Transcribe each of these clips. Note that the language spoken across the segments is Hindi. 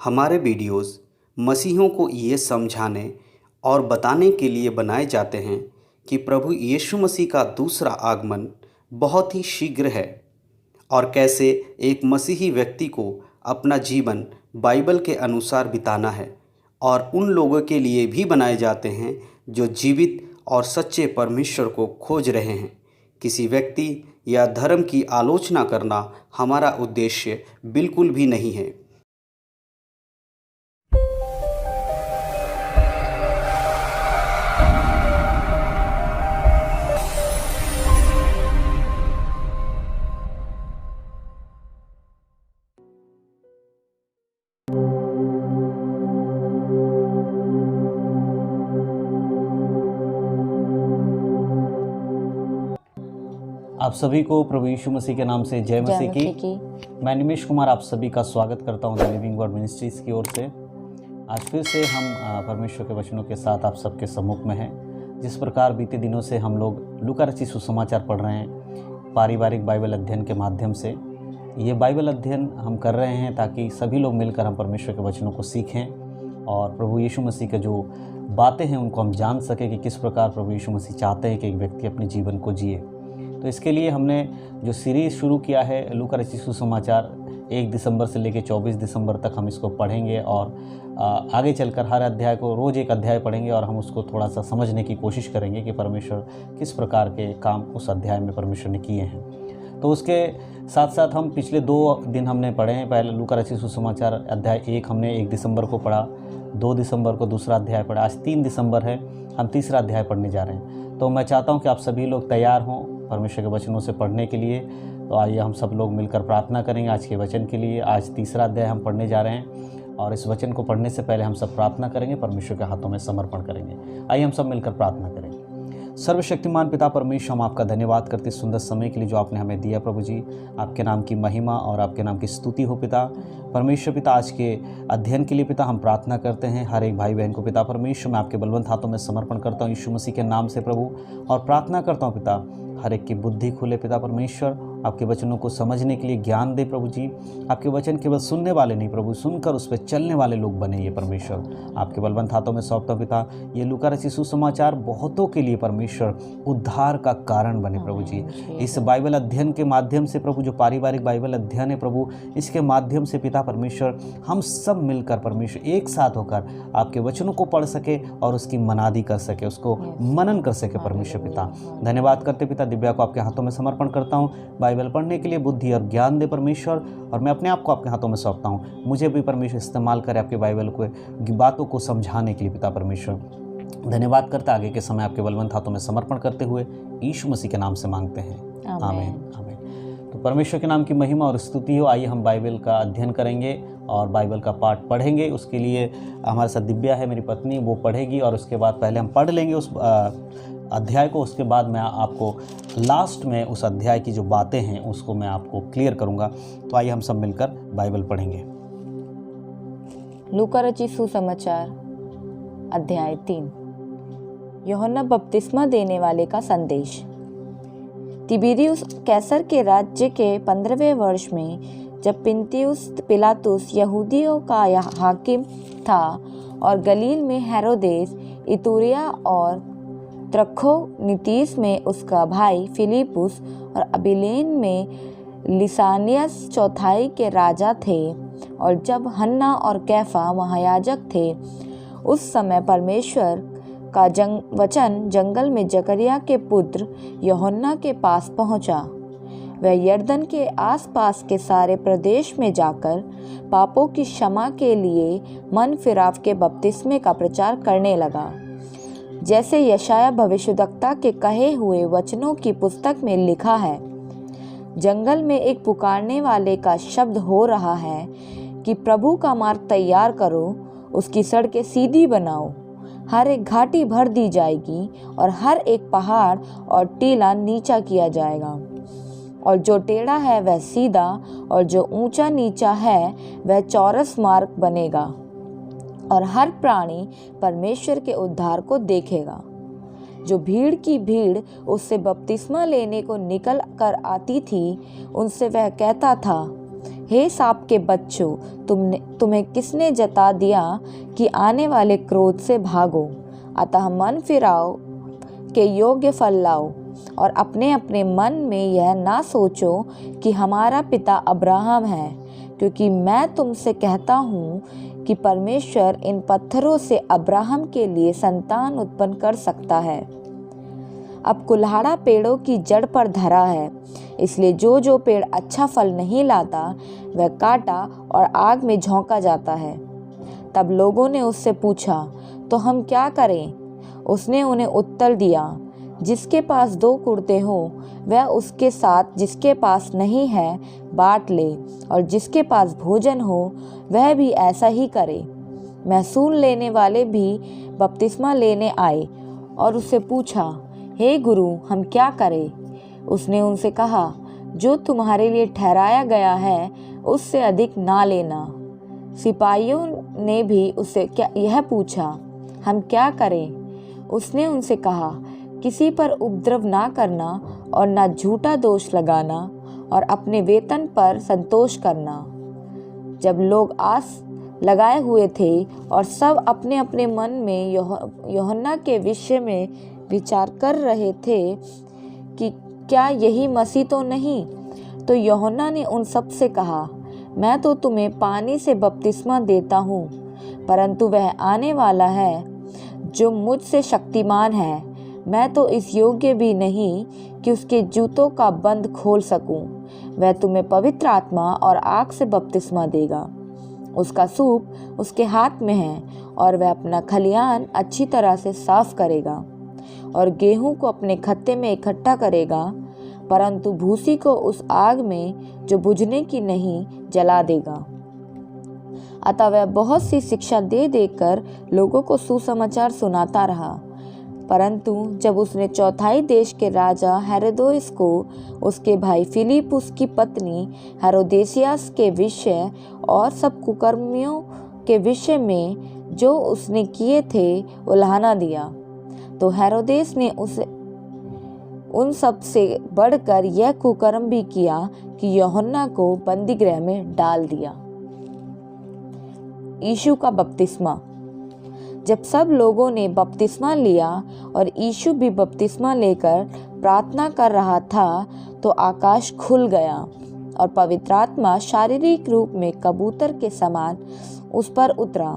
हमारे वीडियोस मसीहियों को ये समझाने और बताने के लिए बनाए जाते हैं कि प्रभु यीशु मसीह का दूसरा आगमन बहुत ही शीघ्र है और कैसे एक मसीही व्यक्ति को अपना जीवन बाइबल के अनुसार बिताना है, और उन लोगों के लिए भी बनाए जाते हैं जो जीवित और सच्चे परमेश्वर को खोज रहे हैं। किसी व्यक्ति या धर्म की आलोचना करना हमारा उद्देश्य बिल्कुल भी नहीं है। आप सभी को प्रभु यीशु मसीह के नाम से जय मसीह की। मैं निमेश कुमार आप सभी का स्वागत करता हूं द लिविंग वर्ड मिनिस्ट्रीज की ओर से। आज फिर से हम परमेश्वर के वचनों के साथ आप सबके सम्मुख में हैं। जिस प्रकार बीते दिनों से हम लोग लूका रचित सुसमाचार पढ़ रहे हैं पारिवारिक बाइबल अध्ययन के माध्यम से। ये बाइबल अध्ययन हम कर रहे हैं ताकि सभी लोग मिलकर हम परमेश्वर के वचनों को सीखें और प्रभु यीशु मसीह के जो बातें हैं उनको हम जान सकें कि किस प्रकार प्रभु यीशु मसीह चाहते हैं कि एक व्यक्ति अपने जीवन को जिए। तो इसके लिए हमने जो सीरीज़ शुरू किया है लूका रचित सुसमाचार 1 दिसंबर से लेकर 24 दिसंबर तक हम इसको पढ़ेंगे और आगे चलकर हर अध्याय को रोज़ एक अध्याय पढ़ेंगे और हम उसको थोड़ा सा समझने की कोशिश करेंगे कि परमेश्वर किस प्रकार के काम उस अध्याय में परमेश्वर ने किए हैं। तो उसके साथ साथ हम पिछले 2 दिन हमने पढ़े हैं। पहले लूका रचित सुसमाचार अध्याय 1 हमने 1 दिसंबर को पढ़ा, 2 दिसंबर को दूसरा अध्याय पढ़ा, आज 3 दिसंबर है, हम तीसरा अध्याय पढ़ने जा रहे हैं। तो मैं चाहता हूं कि आप सभी लोग तैयार हों परमेश्वर के वचनों से पढ़ने के लिए। तो आइए हम सब लोग मिलकर प्रार्थना करेंगे आज के वचन के लिए। आज तीसरा अध्याय हम पढ़ने जा रहे हैं और इस वचन को पढ़ने से पहले हम सब प्रार्थना करेंगे, परमेश्वर के हाथों में समर्पण करेंगे। आइए हम सब मिलकर प्रार्थना करें। सर्वशक्तिमान पिता परमेश्वर, हम आपका धन्यवाद करते सुंदर समय के लिए जो आपने हमें दिया। प्रभु जी, आपके नाम की महिमा और आपके नाम की स्तुति हो पिता परमेश्वर। पिता, आज के अध्ययन के लिए पिता हम प्रार्थना करते हैं हर एक भाई बहन को पिता परमेश्वर मैं आपके बलवंत हाथों में समर्पण करता हूँ यीशु मसीह के नाम से प्रभु, और प्रार्थना करता हूँ पिता हर एक की बुद्धि खुले पिता परमेश्वर, आपके वचनों को समझने के लिए ज्ञान दे प्रभु जी। आपके वचन केवल सुनने वाले नहीं प्रभु, सुनकर उस पर चलने वाले लोग बने ये परमेश्वर। आपके बलवंत हाथों में सौंपता पिता ये लूका रचित सुसमाचार बहुतों के लिए परमेश्वर उद्धार का कारण बने प्रभु जी। इस बाइबल अध्ययन के माध्यम से प्रभु, जो पारिवारिक बाइबल अध्ययन है प्रभु, इसके माध्यम से पिता परमेश्वर हम सब मिलकर परमेश्वर एक साथ होकर आपके वचनों को पढ़ सके और उसकी मनादी कर सके, उसको मनन कर सके परमेश्वर पिता। धन्यवाद करते पिता, दिव्या को आपके हाथों में समर्पण करता हूँ। बाइबल पढ़ने के लिए बुद्धि और ज्ञान दे परमेश्वर, और मैं अपने आप को आपके हाथों में सौंपता हूँ। मुझे भी परमेश्वर इस्तेमाल करे आपके बाइबल को बातों को समझाने के लिए पिता परमेश्वर। धन्यवाद करते आगे के समय आपके बलवंत हाथों में समर्पण करते हुए यीशु मसीह के नाम से मांगते हैं, आमीन आमीन। तो परमेश्वर के नाम की महिमा और स्तुति हो। आइए हम बाइबल का अध्ययन करेंगे और बाइबल का पाठ पढ़ेंगे। उसके लिए हमारे साथ दिव्या है मेरी पत्नी, वो पढ़ेगी और उसके बाद पहले हम पढ़ लेंगे उस अध्याय को, उसके बाद मैं आपको लास्ट में उस अध्याय की जो बातें हैं उसको मैं आपको क्लियर करूंगा। तो आइए हम सब मिलकर बाइबल पढ़ेंगे। लूका रचित सुसमाचार अध्याय 3। यूहन्ना बपतिस्मा देने वाले का संदेश। तिबिरियुस कैसर के राज्य के 15वें वर्ष में, जब पुन्तियुस पिलातुस यहूदियों का हाकिम था और गलील में हेरोदेस, इतूरिया और त्रखोनीतिस में उसका भाई फिलिपुस और अबिलेन में लिसानियस चौथाई के राजा थे, और जब हन्ना और कैफा महायाजक थे, उस समय परमेश्वर का वचन जंगल में जकरिया के पुत्र यूहन्ना के पास पहुंचा। वह यरदन के आसपास के सारे प्रदेश में जाकर पापों की क्षमा के लिए मन फिराव के बपतिस्मे का प्रचार करने लगा, जैसे यशाया भविष्यद्वक्ता के कहे हुए वचनों की पुस्तक में लिखा है। जंगल में एक पुकारने वाले का शब्द हो रहा है कि प्रभु का मार्ग तैयार करो, उसकी सड़कें सीधी बनाओ। हर एक घाटी भर दी जाएगी और हर एक पहाड़ और टीला नीचा किया जाएगा, और जो टेढ़ा है वह सीधा और जो ऊंचा नीचा है वह चौरस मार्ग बनेगा, और हर प्राणी परमेश्वर के उद्धार को देखेगा। जो भीड़ की भीड़ उससे बपतिस्मा लेने को निकल कर आती थी, उनसे वह कहता था, हे सांप के बच्चों, तुम्हें किसने जता दिया कि आने वाले क्रोध से भागो? अतः मन फिराओ के योग्य फल लाओ, और अपने अपने मन में यह ना सोचो कि हमारा पिता अब्राहम है, क्योंकि मैं तुमसे कहता हूँ कि परमेश्वर इन पत्थरों से अब्राहम के लिए संतान उत्पन्न कर सकता है। अब कुल्हाड़ा पेड़ों की जड़ पर धरा है, इसलिए जो जो पेड़ अच्छा फल नहीं लाता वह काटा और आग में झोंका जाता है। तब लोगों ने उससे पूछा, तो हम क्या करें? उसने उन्हें उत्तर दिया, जिसके पास 2 कुर्ते हो वह उसके साथ जिसके पास नहीं है बांट ले, और जिसके पास भोजन हो वह भी ऐसा ही करे। महसूल लेने वाले भी बपतिस्मा लेने आए और उससे पूछा, हे गुरु, हम क्या करें? उसने उनसे कहा, जो तुम्हारे लिए ठहराया गया है उससे अधिक ना लेना। सिपाहियों ने भी उससे यह पूछा, हम क्या करें? उसने उनसे कहा, किसी पर उपद्रव ना करना और ना झूठा दोष लगाना, और अपने वेतन पर संतोष करना। जब लोग आस लगाए हुए थे और सब अपने अपने मन में यूहन्ना के विषय में विचार कर रहे थे कि क्या यही मसीह तो नहीं, तो यूहन्ना ने उन सब से कहा, मैं तो तुम्हें पानी से बपतिस्मा देता हूँ, परंतु वह आने वाला है जो मुझसे शक्तिमान है, मैं तो इस योग्य भी नहीं कि उसके जूतों का बंद खोल सकूं। वह तुम्हें पवित्र आत्मा और आग से बपतिस्मा देगा। उसका सूप उसके हाथ में है, और वह अपना खलिहान अच्छी तरह से साफ करेगा और गेहूं को अपने खत्ते में इकट्ठा करेगा, परंतु भूसी को उस आग में जो बुझने की नहीं जला देगा। अतः वह बहुत सी शिक्षा दे देकर लोगों को सुसमाचार सुनाता रहा। परंतु जब उसने चौथाई देश के राजा हेरोदेस को उसके भाई फिलिपुस की पत्नी हेरोदेसियास के विषय और सब कुकर्मियों के विषय में जो उसने किए थे उल्हाना दिया, तो हेरोदेस ने उसे उन सब से बढ़कर यह कुकर्म भी किया कि यूहन्ना को बंदीगृह में डाल दिया। यीशु का बपतिस्मा। जब सब लोगों ने बपतिस्मा लिया और यीशु भी बपतिस्मा लेकर प्रार्थना कर रहा था, तो आकाश खुल गया और पवित्र आत्मा शारीरिक रूप में कबूतर के समान उस पर उतरा,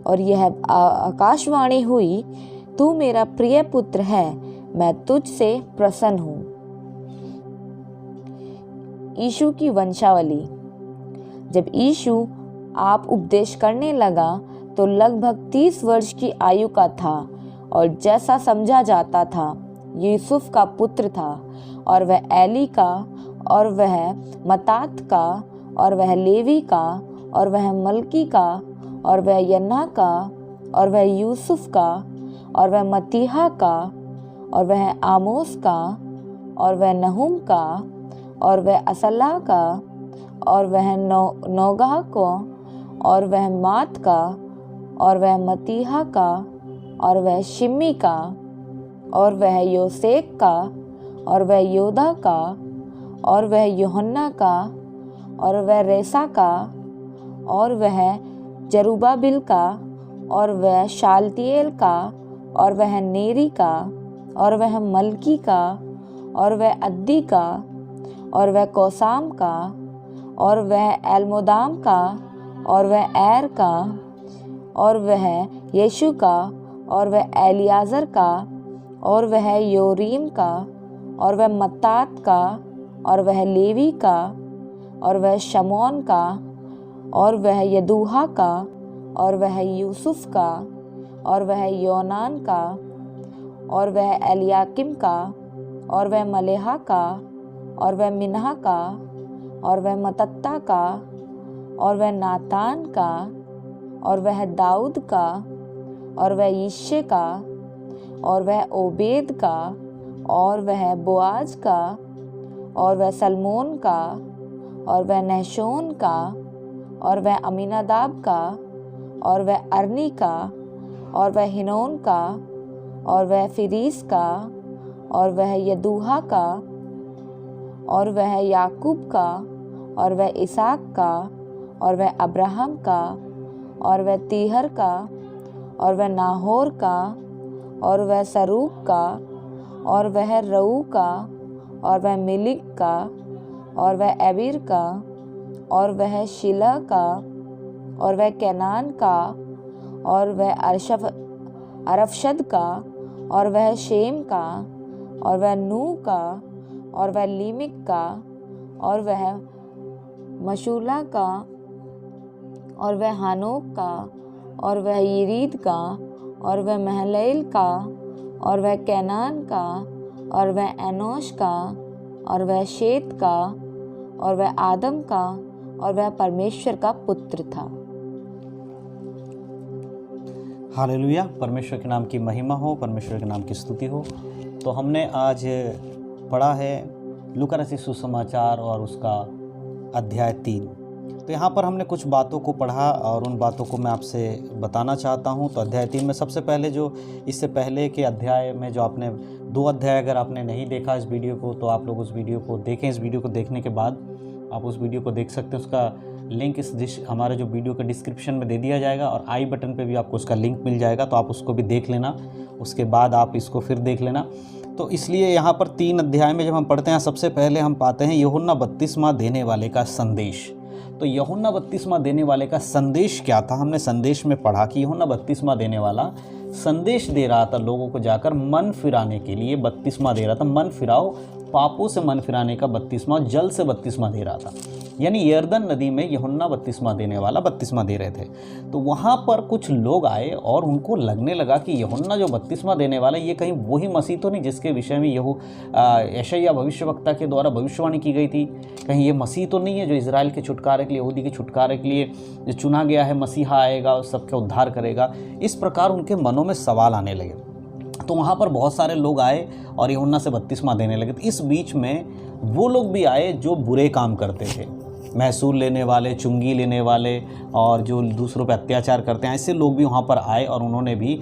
और यह आकाशवाणी हुई, तू मेरा प्रिय पुत्र है, मैं तुझसे प्रसन्न हूँ। यीशु की वंशावली। जब यीशु आप उपदेश करने लगा तो लगभग 30 वर्ष की आयु का था, और जैसा समझा जाता था यूसुफ का पुत्र था, और वह एली का, और वह मत्तात का, और वह लेवी का, और वह मलकी का, और वह यन्ना का, और वह यूसुफ का, और वह मत्तिहा का, और वह आमोस का, और वह नहुम का, और वह असल्ला का, और वह नोगह को, और वह मात का, और वह मत्तिहा का, और वह शिमी का, और वह योसेक का, और वह योदा का, और वह यूहन्ना का, और वह रेसा का, और वह जरुब्बाबिल का, और वह शालतिएल का, और वह नेरी का, और वह मलकी का, और वह अद्दी का, और वह कोसाम का, और वह एलमोदाम का, और वह एर का, और वह यीशु का, और वह एलियाजर का, और वह योरीम का, और वह मत्तात का, और वह लेवी का, और वह शमौन का, और वह यदूहा का, और वह यूसुफ का, और वह योनान का, और वह एलियाकिम का, और वह मलेहा का, और वह मिन्हा का, और वह मतत्ता का, और वह नातान का, और वह दाऊद का, और वह यिशे का, और वह ओबेद का, और वह बोआज का, और वह सलमोन का, और वह नहशोन का, और वह अमीनादाब का, और वह अरनी का, और वह हिनोन का, और वह फिरीस का, और वह यदूहा का, और वह याकूब का, और वह इसहाक का, और वह अब्राहम का, और वह तीहर का, और वह नाहोर का, और वह सरूग का, और वह रऊ का, और वह मिलिक का, और वह एबीर का, और वह शिला का, और वह केनान का, और वह अरफशद का, और वह शेम का, और वह नूह का, और वह लीमिक का, और वह मशूला का, और वह हानोक का, और वह यरीद का, और वह महलैल का, और वह कैनान का, और वह एनोश का, और वह शेत का, और वह आदम का, और वह परमेश्वर का पुत्र था। हालेलुया, परमेश्वर के नाम की महिमा हो, परमेश्वर के नाम की स्तुति हो। तो हमने आज पढ़ा है लूका रचित सुसमाचार और उसका अध्याय 3। तो यहाँ पर हमने कुछ बातों को पढ़ा और उन बातों को मैं आपसे बताना चाहता हूँ। तो अध्याय 3 में सबसे पहले जो इससे पहले के अध्याय में जो आपने 2 अध्याय अगर आपने नहीं देखा इस वीडियो को, तो आप लोग उस वीडियो को देखें। इस वीडियो को देखने के बाद आप उस वीडियो को देख सकते हैं। उसका लिंक हमारे जो वीडियो के डिस्क्रिप्शन में दे दिया जाएगा और आई बटन पे भी आपको उसका लिंक मिल जाएगा, तो आप उसको भी देख लेना। उसके बाद आप इसको फिर देख लेना। तो इसलिए यहाँ पर 3 अध्याय में जब हम पढ़ते हैं, सबसे पहले हम पाते हैं यूहन्ना बपतिस्मा देने वाले का संदेश। तो यूहन्ना बपतिस्मा देने वाले का संदेश क्या था? हमने संदेश में पढ़ा कि यूहन्ना बपतिस्मा देने वाला संदेश दे रहा था लोगों को, जाकर मन फिराने के लिए बपतिस्मा दे रहा था। मन फिराओ, पापों से मन फिराने का बपतिस्मा, जल से बपतिस्मा दे रहा था। यानी यरदन नदी में यूहन्ना बपतिस्मा देने वाला बपतिस्मा दे रहे थे। तो वहाँ पर कुछ लोग आए और उनको लगने लगा कि यूहन्ना जो बपतिस्मा देने वाला, ये कहीं वही मसीह तो नहीं जिसके विषय में यशायाह भविष्यवक्ता के द्वारा भविष्यवाणी की गई थी। कहीं ये मसीह तो नहीं है जो इजराइल के छुटकारे के लिए, यहूदी के छुटकारे के लिए जो चुना गया है, मसीहा आएगा और सबका उद्धार करेगा। इस प्रकार उनके मनों में सवाल आने लगे। तो वहाँ पर बहुत सारे लोग आए और यूहन्ना से बपतिस्मा देने लगे। तो इस बीच में वो लोग भी आए जो बुरे काम करते थे, महसूल लेने वाले, चुंगी लेने वाले और जो दूसरों पे अत्याचार करते हैं, ऐसे लोग भी वहाँ पर आए। और उन्होंने भी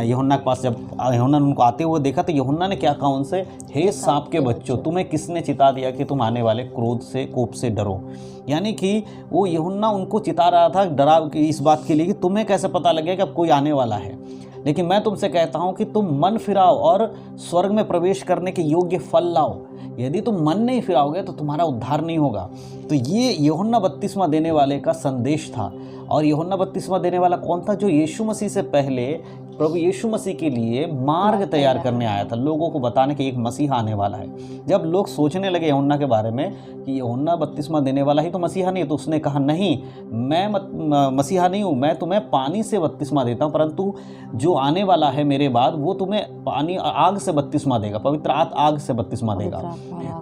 यूहन्ना के पास, जब यूहन्ना ने उनको आते हुए देखा, तो यूहन्ना ने क्या कहा उनसे? हे सांप के बच्चों, तुम्हें किसने चिता दिया कि तुम आने वाले क्रोध से, कोप से डरो? यानी कि वो यूहन्ना उनको चिता रहा था, डरा इस बात के लिए कि तुम्हें कैसे पता लगेगा कि अब कोई आने वाला है। लेकिन मैं तुमसे कहता हूँ कि तुम मन फिराओ और स्वर्ग में प्रवेश करने के योग्य फल लाओ। यदि तुम मन नहीं फिराओगे तो तुम्हारा उद्धार नहीं होगा। तो ये यूहन्ना बपतिस्मा देने वाले का संदेश था। और यूहन्ना बपतिस्मा देने वाला कौन था? जो यीशु मसीह से पहले प्रभु यीशु मसीह के लिए मार्ग तैयार करने आया था, लोगों को बताने कि एक मसीहा आने वाला है। जब लोग सोचने लगे यूहन्ना के बारे में कि यूहन्ना बपतिस्मा देने वाला ही तो मसीहा नहीं है, तो उसने कहा नहीं, मैं मसीहा नहीं हूँ, मैं तुम्हें पानी से बपतिस्मा देता हूँ, परंतु जो आने वाला है मेरे बाद वो तुम्हें पानी आग से बपतिस्मा देगा, पवित्र आग से बपतिस्मा देगा।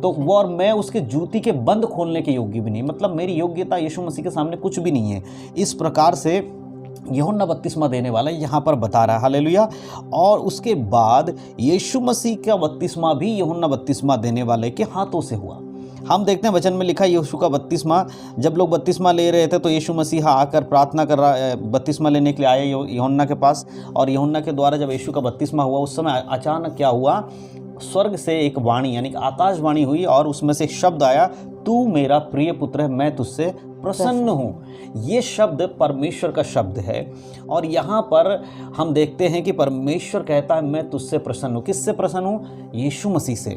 तो वो, और मैं उसके जूती के बंद खोलने के योग्य भी नहीं, मतलब मेरी योग्यता यीशु मसीह के सामने कुछ भी नहीं है। इस प्रकार से यूहन्ना बपतिस्मा देने वाला यहाँ पर बता रहा है। हालेलुया। और उसके बाद यीशु मसीह का बपतिस्मा भी यूहन्ना बपतिस्मा देने वाले के हाथों से हुआ। हम देखते हैं वचन में लिखा, यीशु का बपतिस्मा, जब लोग बपतिस्मा ले रहे थे तो यीशु मसीहा आकर प्रार्थना कर रहा, बपतिस्मा लेने के लिए आए यूहन्ना के पास। और यूहन्ना के द्वारा जब यीशु का बपतिस्मा हुआ, उस समय अचानक क्या हुआ? स्वर्ग से एक वाणी, यानी कि आकाशवाणी हुई और उसमें से एक शब्द आया, तू मेरा प्रिय पुत्र है, मैं तुझसे प्रसन्न हूँ। ये शब्द परमेश्वर का शब्द है। और यहाँ पर हम देखते हैं कि परमेश्वर कहता है मैं तुझसे प्रसन्न हूँ। किससे प्रसन्न हूँ? यीशु मसीह से।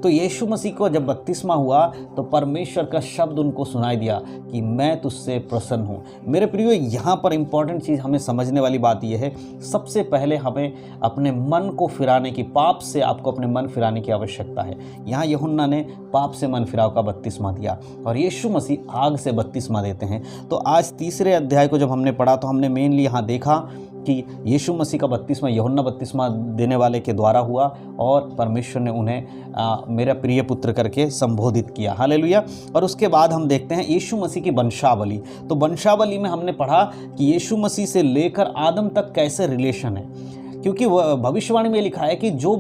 तो यीशु मसीह को जब बपतिस्मा हुआ तो परमेश्वर का शब्द उनको सुनाई दिया कि मैं तुझसे प्रसन्न हूँ। मेरे प्रियो, यहाँ पर इंपॉर्टेंट चीज़ हमें समझने वाली बात यह है, सबसे पहले हमें अपने मन को फिराने की, पाप से आपको अपने मन फिराने की आवश्यकता है। यहाँ यूहन्ना ने पाप से मन फिराव का बपतिस्मा दिया और यीशु मसीह आग से बपतिस्मा देते हैं। तो आज 3 अध्याय को जब हमने पढ़ा तो हमने मेनली यहाँ देखा कि यीशु मसीह का बपतिस्मा यूहन्ना बपतिस्मा देने वाले के द्वारा हुआ और परमेश्वर ने उन्हें मेरा प्रिय पुत्र करके संबोधित किया। हालेलुया। और उसके बाद हम देखते हैं यीशु मसीह की वंशावली। तो वंशावली में हमने पढ़ा कि यीशु मसीह से लेकर आदम तक कैसे रिलेशन है, क्योंकि भविष्यवाणी में लिखा है कि जो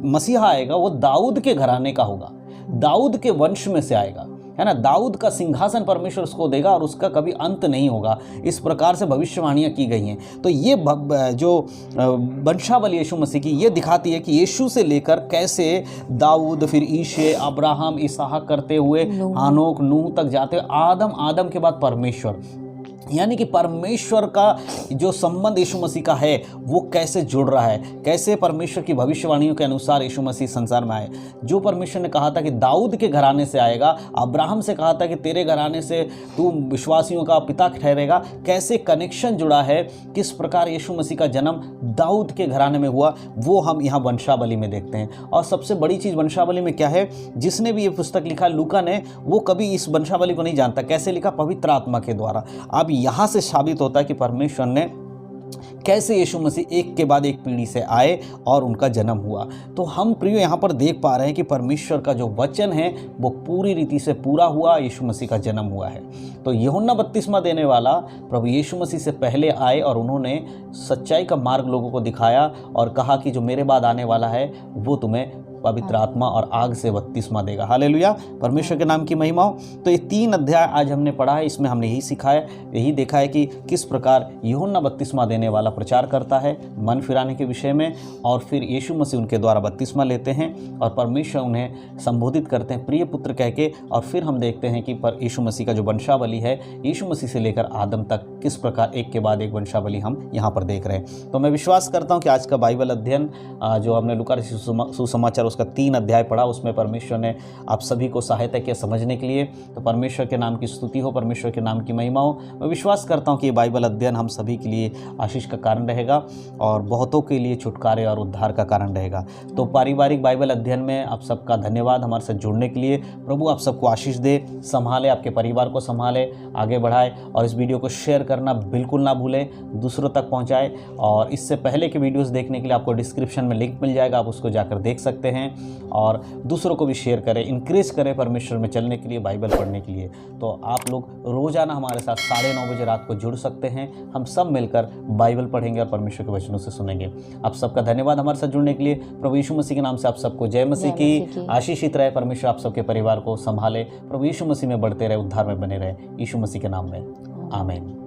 मसीहा आएगा वो दाऊद के घराने का होगा, दाऊद के वंश में से आएगा। है ना, दाऊद का सिंहासन परमेश्वर उसको देगा और उसका कभी अंत नहीं होगा। इस प्रकार से भविष्यवाणियाँ की गई हैं। तो ये जो वंशावली यीशु मसीह की ये दिखाती है कि यीशु से लेकर कैसे दाऊद, फिर ईशे, अब्राहम, इसहाक करते हुए हानोक, नूह तक जाते हुए आदम के बाद परमेश्वर, यानी कि परमेश्वर का जो संबंध यीशु मसीह का है वो कैसे जुड़ रहा है, कैसे परमेश्वर की भविष्यवाणियों के अनुसार यीशु मसीह संसार में आए। जो परमेश्वर ने कहा था कि दाऊद के घराने से आएगा, अब्राहम से कहा था कि तेरे घराने से तू विश्वासियों का पिता ठहरेगा, कैसे कनेक्शन जुड़ा है, किस प्रकार यीशु मसीह का जन्म दाऊद के घराने में हुआ, वो हम यहाँ वंशावली में देखते हैं। और सबसे बड़ी चीज़ वंशावली में क्या है, जिसने भी ये पुस्तक लिखा लूका ने, वो कभी इस वंशावली को नहीं जानता। कैसे लिखा? पवित्र आत्मा के द्वारा। अब यहाँ से साबित होता है कि परमेश्वर ने कैसे यीशु मसीह एक के बाद एक पीढ़ी से आए और उनका जन्म हुआ। तो हम प्रियो यहाँ पर देख पा रहे हैं कि परमेश्वर का जो वचन है वो पूरी रीति से पूरा हुआ, यीशु मसीह का जन्म हुआ है। तो यूहन्ना बपतिस्मा देने वाला प्रभु यीशु मसीह से पहले आए और उन्होंने सच्चाई का मार्ग लोगों को दिखाया और कहा कि जो मेरे बाद आने वाला है वो तुम्हें पवित्र आत्मा और आग से बपतिस्मा देगा। हालेलुया, परमेश्वर के नाम की महिमा हो। तो ये 3 अध्याय आज हमने पढ़ा है, इसमें हमने यही सीखा है, यही देखा है कि किस प्रकार यूहन्ना बपतिस्मा देने वाला प्रचार करता है मन फिराने के विषय में, और फिर यीशु मसीह उनके द्वारा बपतिस्मा लेते हैं और परमेश्वर उन्हें संबोधित करते हैं प्रिय पुत्र कह के। और फिर हम देखते हैं कि यीशु मसीह का जो वंशावली है, यीशु मसीह से लेकर आदम तक किस प्रकार एक के बाद एक वंशावली हम यहाँ पर देख रहे हैं। तो मैं विश्वास करता हूँ कि आज का बाइबल अध्ययन जो हमने लूका सुसमाचार उसका 3 अध्याय पढ़ा, उसमें परमेश्वर ने आप सभी को सहायता किया समझने के लिए। तो परमेश्वर के नाम की स्तुति हो, परमेश्वर के नाम की महिमा हो। मैं विश्वास करता हूँ कि ये बाइबल अध्ययन हम सभी के लिए आशीष का कारण रहेगा और बहुतों के लिए छुटकारे और उद्धार का कारण रहेगा। तो पारिवारिक बाइबल अध्ययन में आप सबका धन्यवाद हमारे साथ जुड़ने के लिए। प्रभु आप सबको आशीष दे, संभाले, आपके परिवार को संभाले, आगे बढ़ाए, और इस वीडियो को शेयर करना बिल्कुल ना भूलें, दूसरों तक पहुँचाए। और इससे पहले के वीडियोज़ देखने के लिए आपको डिस्क्रिप्शन में लिंक मिल जाएगा, आप उसको जाकर देख सकते हैं। और दूसरों को भी शेयर करें, इंक्रेज करें परमेश्वर में चलने के लिए, बाइबल पढ़ने के लिए। तो आप लोग रोज़ाना हमारे साथ 9:30 बजे रात को जुड़ सकते हैं। हम सब मिलकर बाइबल पढ़ेंगे और परमेश्वर के वचनों से सुनेंगे। आप सबका धन्यवाद हमारे साथ जुड़ने के लिए। प्रभु यीशु मसीह के नाम से आप सबको जय मसीह की। आशीषित रहे, परमेश्वर आप सबके परिवार को संभाले, प्रभु यीशु मसीह में बढ़ते रहे, उद्धार में बने रहे, यीशु मसीह के नाम में आमीन।